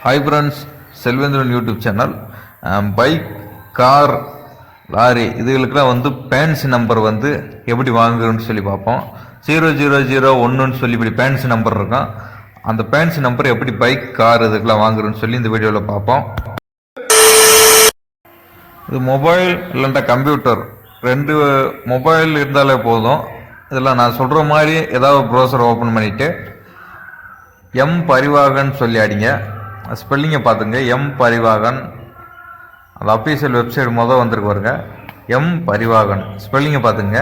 Hi friends, Selvendran YouTube channel. Bike, car, lorry இதுகளுக்கெல்லாம் வந்து fancy number வந்து எப்படி வாங்குறதுன்னு சொல்லி பார்ப்போம். 0001 சொல்லி இப்படி பேன்சி நம்பர் இருக்கும். அந்த பேன்சி நம்பர் எப்படி பைக், கார் இதுக்கெல்லாம் வாங்குறதுன்னு சொல்லி இந்த வீடியோவில் பார்ப்போம். இது மொபைல் இல்லைன்னா கம்ப்யூட்டர், ரெண்டு மொபைல் இருந்தாலே போதும். இதில் நான் சொல்கிற மாதிரி ஏதாவது ப்ரௌசர் ஓப்பன் பண்ணிவிட்டு எம் பரிவாகன் சொல்லி அடிங்க. ஸ்பெல்லிங்கை பார்த்துங்க. எம் பரிவாகன், அந்த அஃபீஷியல் வெப்சைட் வந்திருக்கு பாருங்க. எம் பரிவாகன் ஸ்பெல்லிங்கை பார்த்துங்க.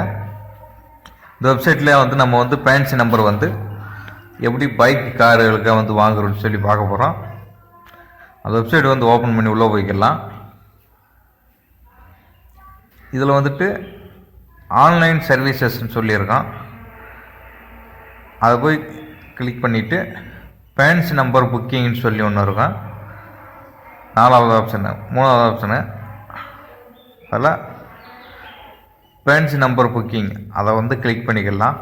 இந்த வெப்சைட்லேயே வந்து நம்ம வந்து பேன்சி நம்பர் வந்து எப்படி பைக், கார்களுக்கு வந்து வாங்குறோன்னு சொல்லி பார்க்க போகிறோம். அந்த வெப்சைட் வந்து ஓப்பன் பண்ணி உள்ளே போய்க்கலாம். இதில் வந்துட்டு ஆன்லைன் சர்வீசஸ்ன்னு சொல்லியிருக்கோம். அதை போய் கிளிக் பண்ணிவிட்டு பேன்சி நம்பர் புக்கிங்னு சொல்லி ஒன்று இருக்கும். 4வது ஆப்ஷனு, 3வது ஆப்ஷனு, அதில் பேன்சி நம்பர் புக்கிங் அதை வந்து கிளிக் பண்ணிக்கலாம்.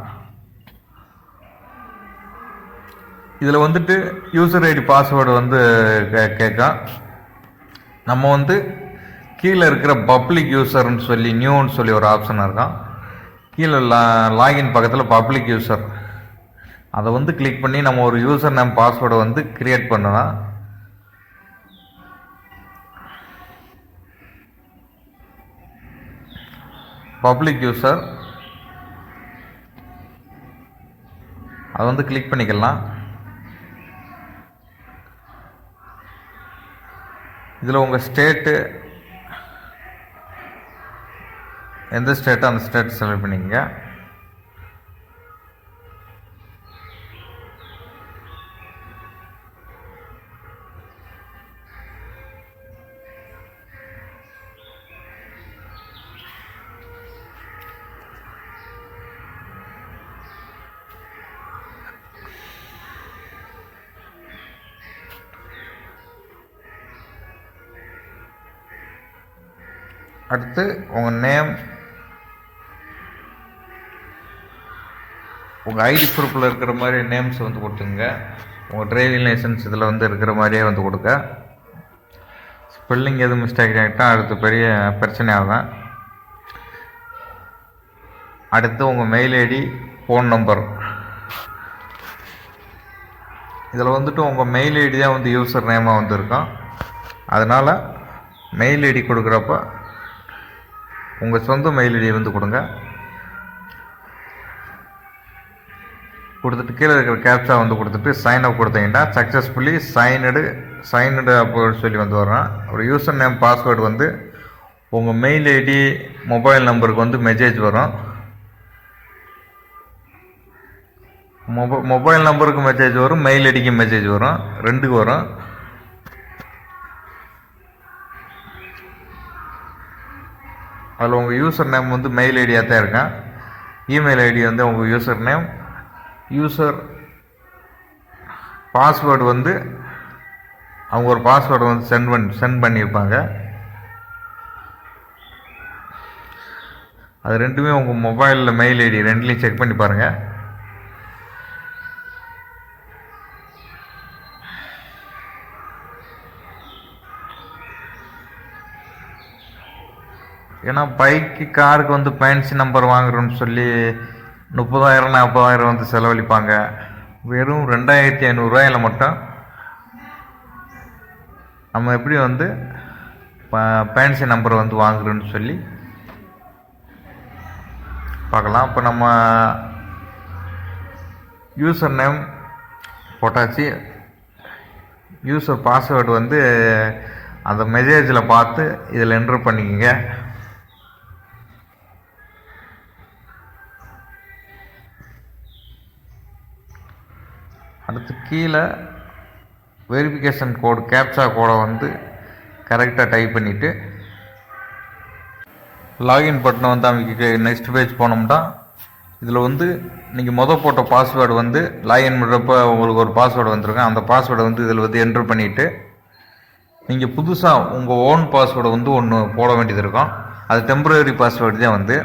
இதில் வந்துட்டு யூசர் ஐடி பாஸ்வேர்டு வந்து கேட்கும். நம்ம வந்து கீழே இருக்கிற பப்ளிக் யூசர்னு சொல்லி நியூன்னு சொல்லி ஒரு ஆப்ஷன் இருக்கும். கீழே லாகின் பக்கத்தில் பப்ளிக் யூசர் அதை வந்து கிளிக் பண்ணி நம்ம ஒரு யூசர் நேம் பாஸ்வேர்டை வந்து கிரியேட் பண்ணலாம். பப்ளிக் யூசர் அதை வந்து கிளிக் பண்ணிக்கலாம். இதில் உங்கள் ஸ்டேட்டு எந்த ஸ்டேட்டோ அந்த ஸ்டேட் செலக்ட் பண்ணிக்கங்க. அடுத்து உங்கள் நேம், உங்கள் ஐடி ப்ரூஃபில் இருக்கிற மாதிரி நேம்ஸ் வந்து கொடுத்துங்க. உங்கள் டிரைவிங் லைசன்ஸ் இதில் வந்து இருக்கிற மாதிரியே வந்து கொடுங்க. ஸ்பெல்லிங் எதுவும் மிஸ்டேக் ஆகிட்டால் அடுத்து பெரிய பிரச்சனை ஆகும். அடுத்து உங்கள் மெயில் ஐடி, ஃபோன் நம்பர், இதில் வந்துட்டு உங்கள் மெயில் ஐடி தான் வந்து யூசர் நேமாக வந்துருக்கும். அதனால் மெயில் ஐடி கொடுக்குறப்ப உங்கள் சொந்த மெயில் ஐடியை வந்து கொடுங்க. கொடுத்துட்டு கீழே இருக்கிற கேப்சா வந்து கொடுத்துட்டு சைன் அப் கொடுத்தீங்கன்னா சக்ஸஸ்ஃபுல்லி சைனடு அப்படின்னு சொல்லி வந்து வரும். ஒரு யூசர் நேம் பாஸ்வேர்டு வந்து உங்கள் மெயில் ஐடி, மொபைல் நம்பருக்கு வந்து மெசேஜ் வரும். மொபைல் நம்பருக்கு மெசேஜ் வரும், மெயில் ஐடிக்கு மெசேஜ் வரும், ரெண்டுக்கு வரும். அதில் உங்கள் யூசர் நேம் வந்து மெயில் ஐடியாக தான் இருக்கும். இமெயில் ஐடி வந்து உங்கள் யூசர் நேம், யூசர் பாஸ்வேர்டு வந்து அவங்க ஒரு பாஸ்வேர்டு வந்து சென்ட் பண்ணியிருப்பாங்க. அது ரெண்டுமே உங்கள் மொபைலில் மெயில் ஐடி ரெண்டுலேயும் செக் பண்ணி பாருங்கள். ஏன்னா பைக்கு, காருக்கு வந்து பேன்சி நம்பர் வாங்குறோன்னு சொல்லி 30,000 40,000 வந்து செலவழிப்பாங்க. வெறும் 2,500 மட்டும் நம்ம எப்படி வந்து பேன்சி நம்பர் வந்து வாங்குறோன்னு சொல்லி பார்க்கலாம். இப்போ நம்ம யூசர் நேம் போட்டாச்சு. யூசர் பாஸ்வேர்டு வந்து அந்த மெசேஜில் பார்த்து இதில் என்ட்ரு பண்ணிக்கோங்க. அடுத்து கீழே வெரிஃபிகேஷன் கோடு, கேப்சா கோடை வந்து கரெக்டாக டைப் பண்ணிவிட்டு லாகின் பட்டனை வந்து அமைக்க நெக்ஸ்ட் பேஜ் போனோம்னா இதில் வந்து நீங்கள் போட்ட பாஸ்வேர்டு வந்து லாகின் பண்ணுறப்ப உங்களுக்கு ஒரு பாஸ்வேர்டு வந்துருங்க. அந்த பாஸ்வேர்டை வந்து இதில் வந்து என்ட்ரு பண்ணிவிட்டு நீங்கள் புதுசாக உங்கள் ஓன் பாஸ்வேர்டை வந்து ஒன்று போட வேண்டியது இருக்கும். அது டெம்பரரி பாஸ்வேர்டு தான். வந்து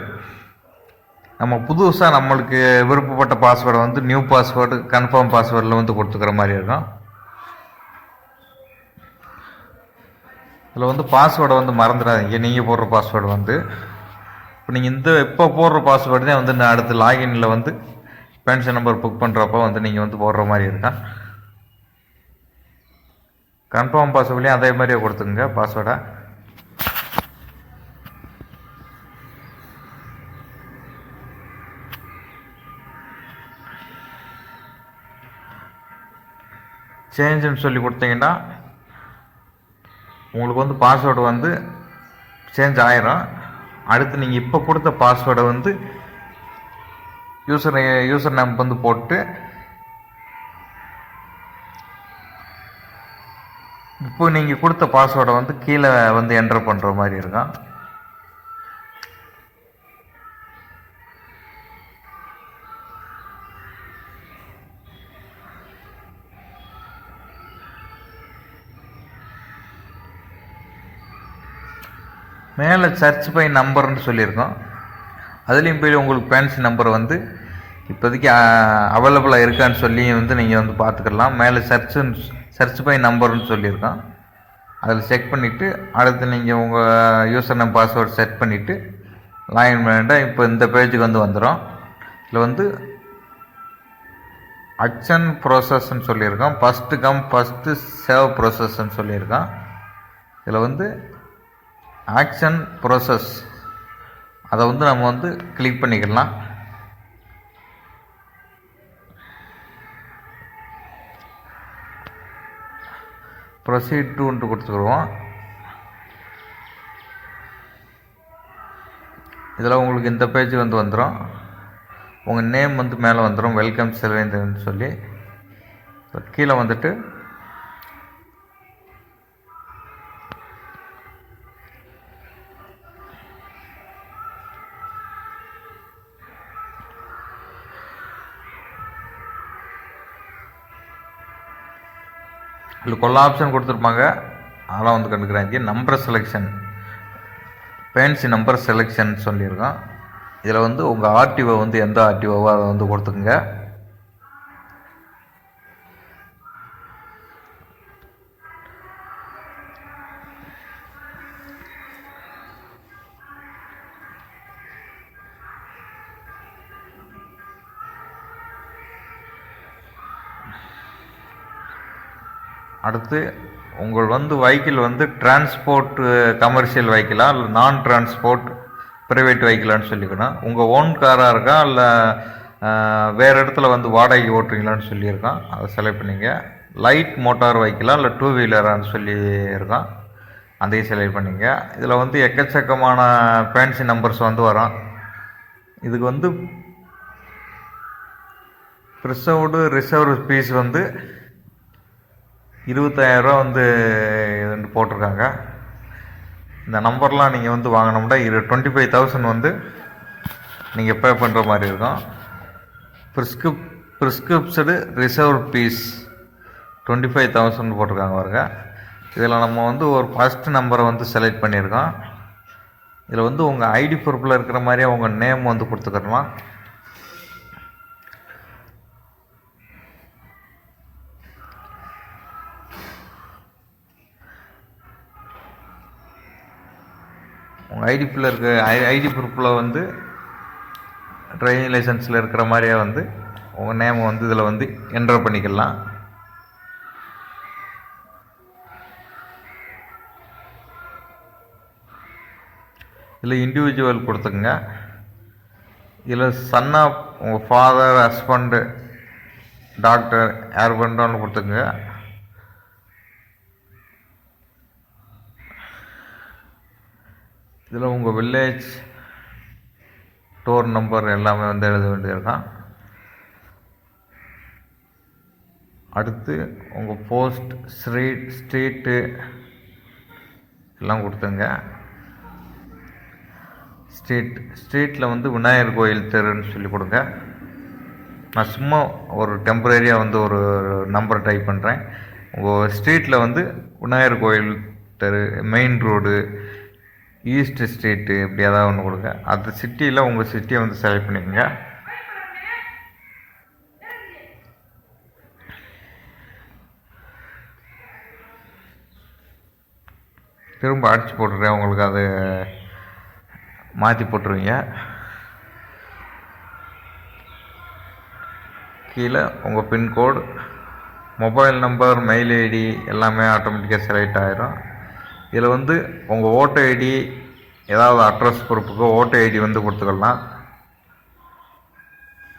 நம்ம புதுசாக நம்மளுக்கு விருப்பப்பட்ட பாஸ்வேர்டை வந்து நியூ பாஸ்வேர்டு, கன்ஃபார்ம் பாஸ்வேர்டில் வந்து கொடுத்துக்கிற மாதிரி இருக்கும். இதில் வந்து பாஸ்வேர்டை வந்து மறந்துடாதீங்க. நீங்கள் போடுற பாஸ்வேர்டு வந்து இப்போ நீங்கள் இப்போ போடுற பாஸ்வேர்டு தான் வந்து நான் அடுத்து லாகினில் வந்து பென்ஷன் நம்பர் புக் பண்ணுறப்போ வந்து நீங்கள் வந்து போடுற மாதிரி இருக்கா. கன்ஃபார்ம் பாஸ்வேர்ட்லேயும் அதே மாதிரியே கொடுத்துங்க பாஸ்வேர்டை. சேஞ்சுன்னு சொல்லி கொடுத்தீங்கன்னா உங்களுக்கு வந்து பாஸ்வேர்டு வந்து சேஞ்ச் ஆயிரும். அடுத்து நீங்கள் இப்போ கொடுத்த பாஸ்வேர்டை வந்து யூசர் நேம் வந்து போட்டு இப்போ நீங்கள் கொடுத்த பாஸ்வேர்டை வந்து கீழே வந்து என்டர் பண்ணுற மாதிரி இருக்கும். மேலே சர்ச் பை நம்பர்னு சொல்லியிருக்கோம். அதுலேயும் போய் உங்களுக்கு பென்ஷன் நம்பர் வந்து இப்போதைக்கு அவைலபிளாக இருக்கான்னு சொல்லி வந்து நீங்கள் வந்து பார்த்துக்கலாம். மேலே சர்ச் பை நம்பர்னு சொல்லியிருக்கோம். அதில் செக் பண்ணிவிட்டு அடுத்து நீங்கள் உங்கள் யூசர் நேம் பாஸ்வேர்டு செட் பண்ணிவிட்டு லாகின் பண்ணிட்டா இப்போ இந்த பேஜுக்கு வந்து வந்துடும். இதில் வந்து ஆக்ஷன் ப்ரோசஸ்ன்னு சொல்லியிருக்கோம். ஃபஸ்ட்டு சேவ் ப்ரோசஸ்ன்னு சொல்லியிருக்கோம். இதில் வந்து ஆக்ஷன் ப்ரோசஸ் அதை வந்து நம்ம வந்து கிளிக் பண்ணிக்கலாம். ப்ரொசீட் டுன்ட்டு கொடுத்துக்குருவோம். இதில் உங்களுக்கு இந்த பேஜ் வந்து வந்துடும். உங்கள் நேம் வந்து மேலே வந்துடும், வெல்கம் செல்வேந்திரன் சொல்லி. கீழே வந்துட்டு இதில் கொள்ள ஆப்ஷன் கொடுத்துருப்பாங்க, அதெல்லாம் வந்து கண்டுக்கிறாங்க. Number selection, pension number selection சொல்லியிருக்கோம். இதில் வந்து உங்கள் ஆர்டிஓ வந்து எந்த ஆர்டிஓவோ அதை வந்து கொடுத்துக்குங்க. அடுத்து உங்கள் வந்து வெஹிக்கிள் வந்து டிரான்ஸ்போர்ட் கமர்ஷியல் வெஹிக்கிளா இல்லை நான் டிரான்ஸ்போர்ட் ப்ரைவேட் வெஹிக்கிளான்னு சொல்லிக்கணும். உங்கள் ஓன் காராக இருக்கா இல்லை வேறு இடத்துல வந்து வாடகைக்கு ஓட்டுறீங்களான்னு சொல்லியிருக்கோம். அதை செலக்ட் பண்ணிங்க. லைட் மோட்டார் வெஹிக்கிளா இல்லை டூ வீலரான்னு சொல்லியிருக்கோம், அதையும் செலக்ட் பண்ணிங்க. இதில் வந்து எக்கச்சக்கமான பென்ஷன் நம்பர்ஸ் வந்து வரும். இதுக்கு வந்து ரிசர்வ்டு ஃபீஸ் வந்து 25,000 வந்து போட்டிருக்காங்க. இந்த நம்பர்லாம் நீங்கள் வந்து வாங்கினோம்னா 25,000 வந்து நீங்கள் பே பண்ணுற மாதிரி இருக்கும். ப்ரிஸ்கிரிப்ஷடு ரிசர்வ் ஃபீஸ் 25,000 போட்டிருக்காங்க பாருங்க. இதில் நம்ம வந்து ஒரு ஃபஸ்ட்டு நம்பரை வந்து செலக்ட் பண்ணியிருக்கோம். இதில் வந்து உங்கள் ஐடி ப்ரூஃபில் இருக்கிற மாதிரியே உங்கள் நேம் வந்து கொடுத்துக்கிறோமா. உங்கள் ஐடி ப்ரூஃபில் வந்து டிரைவிங் லைசன்ஸில் இருக்கிற மாதிரியே வந்து உங்கள் நேமை வந்து இதில் வந்து என்டர் பண்ணிக்கலாம். இதில் இண்டிவிஜுவல் கொடுத்துக்குங்க. இதில் சன் ஆஃப் உங்கள் ஃபாதர், ஹஸ்பண்டு, டாக்டர் யார் பண்ணுறோன்னு கொடுத்துக்குங்க. இதில் உங்கள் வில்லேஜ், டோர் நம்பர் எல்லாமே வந்து எழுத வேண்டியிருக்கான். அடுத்து உங்கள் போஸ்ட், ஸ்ட்ரீட்டு எல்லாம் கொடுத்துங்க. ஸ்ட்ரீட்டில் வந்து விநாயகர் கோயில் தெருன்னு சொல்லி கொடுங்க. நான் சும்மா ஒரு டெம்பரரியாக வந்து ஒரு நம்பர் டைப் பண்ணுறேன். உங்கள் ஸ்ட்ரீட்டில் வந்து விநாயகர் கோயில் தெரு, மெயின் ரோடு, ஈஸ்ட் ஸ்ட்ரீட்டு, இப்படி ஏதாவது ஒன்று கொடுங்க. அந்த சிட்டியில் உங்கள் சிட்டியை வந்து செலக்ட் பண்ணிக்கோங்க. திரும்ப அடித்து போட்டுறேன், உங்களுக்கு அது மாற்றி போட்டுருவீங்க. கீழே உங்கள் pin code, mobile number, mail ID எல்லாமே ஆட்டோமேட்டிக்காக செலக்ட் ஆகிரும். இதில் வந்து உங்கள் ஓட்டர் ஐடி, ஏதாவது அட்ரஸ் ப்ரூஃபுக்கு ஓட்டர் ஐடி வந்து கொடுத்துக்கலாம்.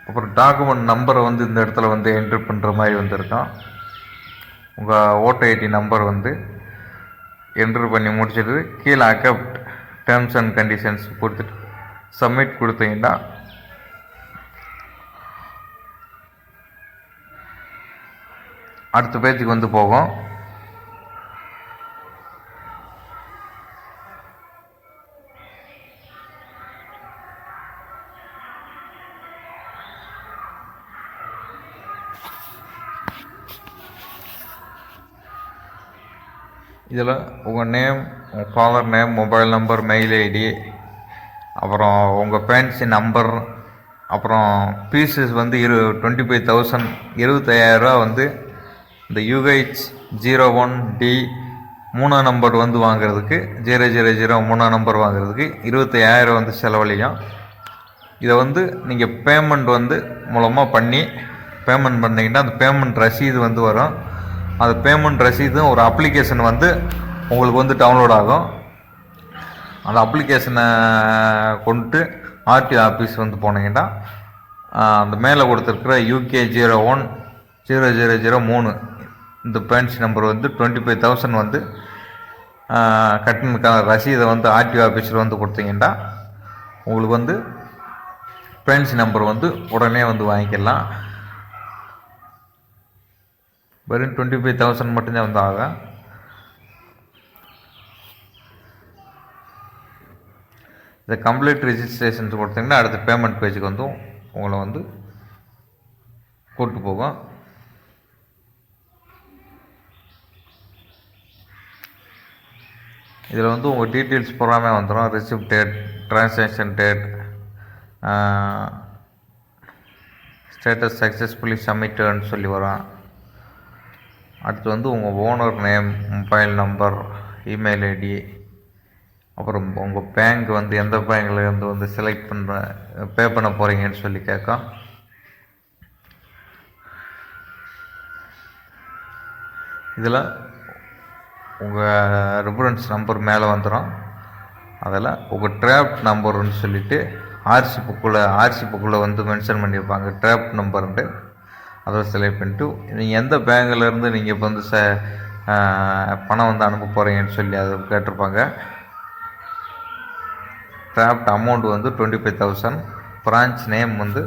அப்புறம் டாக்குமெண்ட் நம்பரை வந்து இந்த இடத்துல வந்து என்ட்ரு பண்ணுற மாதிரி வந்துருக்கோம். உங்கள் ஓட்டர் ஐடி நம்பர் வந்து என்ட்ரு பண்ணி முடிச்சிட்டு கீழே அக்செப்ட் டேர்ம்ஸ் அண்ட் கண்டிஷன்ஸ் கொடுத்துட்டு சப்மிட் கொடுத்தீங்கன்னா அடுத்த பேஜுக்கு வந்து போகும். இதில் உங்கள் நேம், உங்கள் father name, mobile number, mail ID, அப்புறம் உங்கள் பேன்சி நம்பர், அப்புறம் பீசஸ் வந்து 25,000 25,000 வந்து இந்த UH01D 3 நம்பர் வந்து வாங்குறதுக்கு 000 3 நம்பர் வாங்குறதுக்கு 25,000 வந்து செலவழியும். இதை வந்து நீங்கள் பேமெண்ட் வந்து மூலமாக பண்ணி பேமெண்ட் பண்ணிங்கன்னா அந்த பேமெண்ட் ரசீது வந்து வரும். அந்த பேமெண்ட் ரசீதும் ஒரு அப்ளிகேஷன் வந்து உங்களுக்கு வந்து டவுன்லோட் ஆகும். அந்த அப்ளிகேஷனை கொண்டு ஆர்டிஓ ஆஃபீஸ் வந்து போனீங்கன்னா அந்த மேலே கொடுத்துருக்குற UK010003 இந்த பேன்சி நம்பர் வந்து 25,000 வந்து கட்டணுக்கான ரசீதை வந்து ஆர்டிஓ ஆஃபீஸில் வந்து கொடுத்தீங்கன்னா உங்களுக்கு வந்து பேன்சி நம்பர் வந்து உடனே வந்து வாங்கிக்கலாம். வெறும் 25,000 மட்டும்தான் வந்து ஆகும். இந்த கம்ப்ளீட் ரிஜிஸ்ட்ரேஷன்ஸ் கொடுத்தீங்கன்னா அடுத்த பேமெண்ட் பேஜுக்கு வந்து உங்களை வந்து கூப்பிட்டு போகும். இதில் வந்து உங்கள் டீட்டெயில்ஸ் பூராமே வந்துடும். Receipt date, transaction date, status successfully சப்மிட்டட்னு சொல்லி வரும். அடுத்து வந்து உங்கள் owner name, mobile number, email ID, அப்புறம் உங்கள் பேங்க் வந்து எந்த பேங்கில் இருந்து வந்து செலக்ட் பே பண்ண போகிறீங்கன்னு சொல்லி கேட்கும். இதில் உங்கள் ரெஃபரன்ஸ் நம்பர் மேலே வந்துடும். அதில் உங்கள் ட்ராப் நம்பர்னு சொல்லிவிட்டு ஆர்சி புக்கில் வந்து மென்ஷன் பண்ணியிருப்பாங்க ட்ராப் நம்பர்ன்ட்டு. அதை செலக்ட் பண்ணிட்டு நீங்கள் எந்த பேங்க்லேருந்து நீங்கள் இப்போ வந்து பணம் வந்து அனுப்ப போகிறீங்கன்னு சொல்லி அதை கேட்டிருப்பாங்க. ட்ராப்ட் அமௌண்ட் வந்து 25,000. பிரான்ச் நேம் வந்து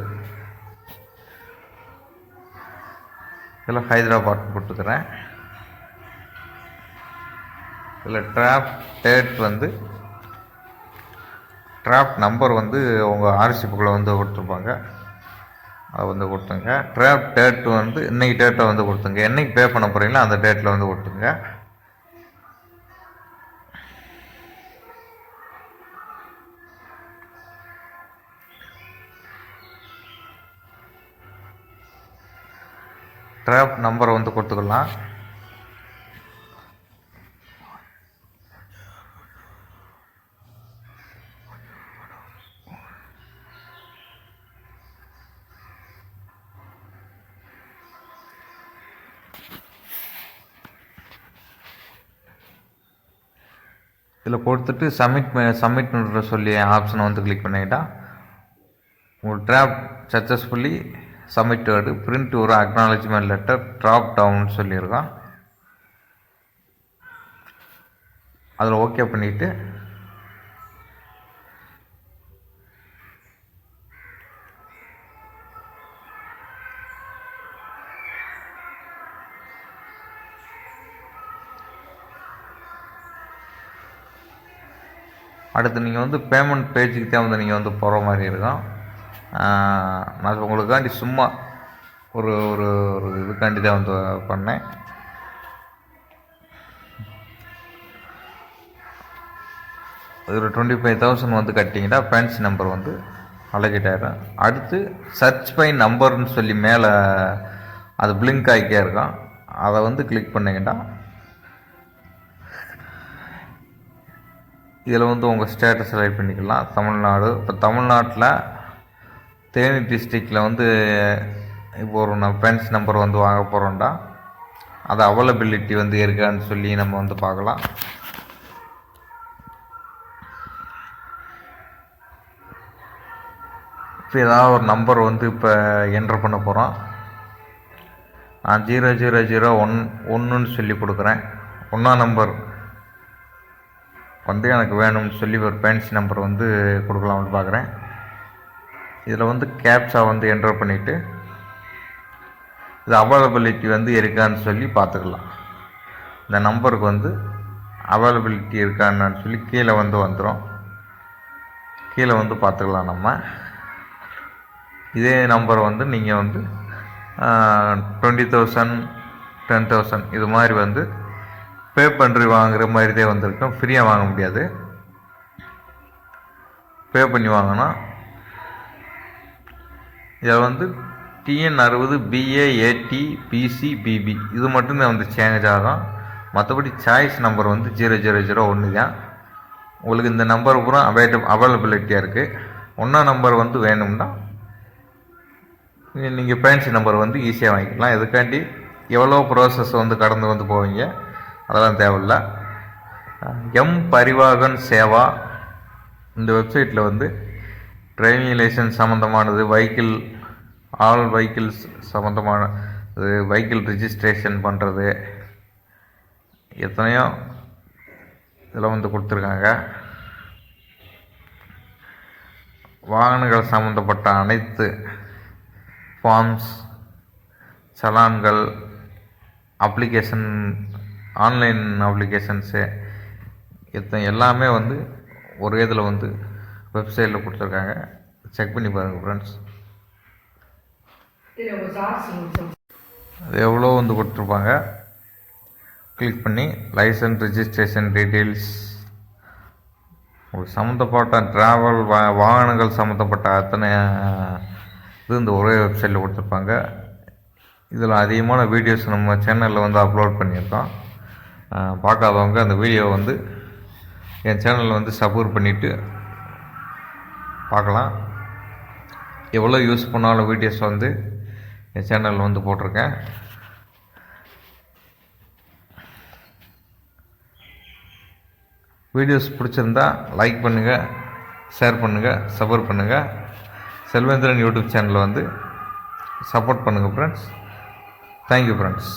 இதில் ஹைதராபாத் போட்டுக்கிறேன். இதில் ட்ராப் டேட் வந்து ட்ராப் நம்பர் வந்து உங்கள் ஆர்சி புக்கில் வந்து கொடுத்துருப்பாங்க, அதை வந்து கொடுத்துங்க. ட்ராப் டேட் வந்து இன்றைக்கி டேட்டை வந்து கொடுத்துங்க. என்றைக்கு பே பண்ண போகிறீங்களோ அந்த டேட்டில் வந்து கொடுத்துங்க. ட்ராப் நம்பரை வந்து கொடுத்துக்கலாம். இதில் கொடுத்துட்டு சப்மிட்ன்ற சொல்லி ஆப்ஷனை வந்து கிளிக் பண்ணிக்கிட்டா உங்கள் ட்ராப் சக்ஸஸ்ஃபுல்லி சப்மிட்டடு, பிரிண்ட் ஒரு அக்னாலஜ்மெண்ட் லெட்டர், ட்ராப் டவுன் சொல்லியிருக்கோம். அதில் ஓகே பண்ணிவிட்டு அடுத்து நீங்கள் வந்து பேமெண்ட் பேஜுக்கு தான் வந்து நீங்கள் வந்து போகிற மாதிரி இருக்கும். நான் உங்களுக்காண்டி சும்மா ஒரு ஒரு ஒரு இதுக்காண்டி தான் வந்து பண்ணேன். ஒரு 25,000 வந்து கட்டிங்கன்னா பேன்சி நம்பர் வந்து அலோகேட் ஆகிடும். அடுத்து சர்ச் பை நம்பர்னு சொல்லி மேலே அது பிளிங்க் ஆகிக்கே இருக்கும். அதை வந்து கிளிக் பண்ணிங்கன்னா இதில் வந்து உங்கள் ஸ்டேட்டை செலக்ட் பண்ணிக்கலாம். தமிழ்நாடு. இப்போ தமிழ்நாட்டில் தேனி டிஸ்ட்ரிக்டில் வந்து இப்போ ஒரு ஃப்ரெண்ட்ஸ் நம்பர் வந்து வாங்க போகிறோம்டா, அது அவைலபிலிட்டி வந்து இருக்கான்னு சொல்லி நம்ம வந்து பார்க்கலாம். இப்போ ஏதாவது ஒரு நம்பர் வந்து இப்போ என்ட்ரு பண்ண போகிறோம். நான் 0001 சொல்லி கொடுக்குறேன். 1ஆம் நம்பர் வந்து எனக்கு வேணும்னு சொல்லி ஒரு ஃப்ரெண்ட்ஸ் நம்பர் வந்து கொடுக்கலாம்னு பார்க்குறேன். இதில் வந்து கேப்சா வந்து என்ட்ரு பண்ணிவிட்டு இது அவைலபிலிட்டி வந்து இருக்கான்னு சொல்லி பார்த்துக்கலாம். இந்த நம்பருக்கு வந்து அவைலபிலிட்டி இருக்கான்னு சொல்லி கீழே வந்து வந்துடும். கீழே வந்து பார்த்துக்கலாம். நம்ம இதே நம்பர் வந்து நீங்கள் வந்து 20,000 10,000 இது மாதிரி வந்து பே பண்ணி வாங்குகிற மாதிரி தான் வந்துருக்கும். ஃப்ரீயாக வாங்க முடியாது. பே பண்ணி வாங்கினா இதில் வந்து TN60 BA80 PC BB இது மட்டும்தான் வந்து சேஞ்ச் ஆகும். மற்றபடி சாய்ஸ் நம்பர் வந்து 0001 தான். உங்களுக்கு இந்த நம்பர் பூரா அவைலபிலிட்டியாக இருக்குது. 1ஆம் நம்பர் வந்து வேணும்னா நீங்கள் ஃபேன்சி நம்பர் வந்து ஈஸியாக வாங்கிக்கலாம். இதுக்காண்டி எவ்வளோ ப்ராசஸ் வந்து கடந்து வந்து போவீங்க, அதெல்லாம் தேவையில்லை. பரிவாகன் சேவா இந்த வெப்சைட்டில் வந்து டிரைவிங் லைசன்ஸ் சம்மந்தமானது, ஆல் வெஹிக்கிள்ஸ் சம்மந்தமானது, வெஹிக்கிள் ரிஜிஸ்ட்ரேஷன் பண்ணுறது, எத்தனையோ இதில் வந்து கொடுத்துருக்காங்க. வாகனங்கள் சம்மந்தப்பட்ட அனைத்து ஃபார்ம்ஸ், சலான்கள், அப்ளிகேஷன், ஆன்லைன் அப்ளிகேஷன்ஸு எல்லாமே வந்து ஒரே இதில் வந்து வெப்சைட்டில் கொடுத்துருக்காங்க. செக் பண்ணி பாருங்கள் ஃப்ரெண்ட்ஸ். அது எவ்வளோ வந்து கொடுத்துருப்பாங்க. கிளிக் பண்ணி லைசன்ஸ், ரிஜிஸ்ட்ரேஷன் டீட்டெயில்ஸ், உங்களுக்கு சம்மந்தப்பட்ட ட்ராவல் வாகனங்கள் சம்மந்தப்பட்ட அத்தனை இது இந்த ஒரே வெப்சைட்டில் கொடுத்துருப்பாங்க. இதில் அதிகமான வீடியோஸ் நம்ம சேனலில் வந்து அப்லோட் பண்ணியிருக்கோம். பார்க்காதவங்க அந்த வீடியோவை வந்து என் சேனலில் வந்து சப்போர்ட் பண்ணிவிட்டு பார்க்கலாம். எவ்வளோ யூஸ் பண்ணாலும் வீடியோஸ் வந்து என் சேனலில் வந்து போட்டிருக்கேன். வீடியோஸ் பிடிச்சிருந்தா லைக் பண்ணுங்கள், ஷேர் பண்ணுங்கள், சப்போர்ட் பண்ணுங்கள். செல்வேந்திரன் யூடியூப் சேனலில் வந்து சப்போர்ட் பண்ணுங்கள் ஃப்ரெண்ட்ஸ். Thank you friends.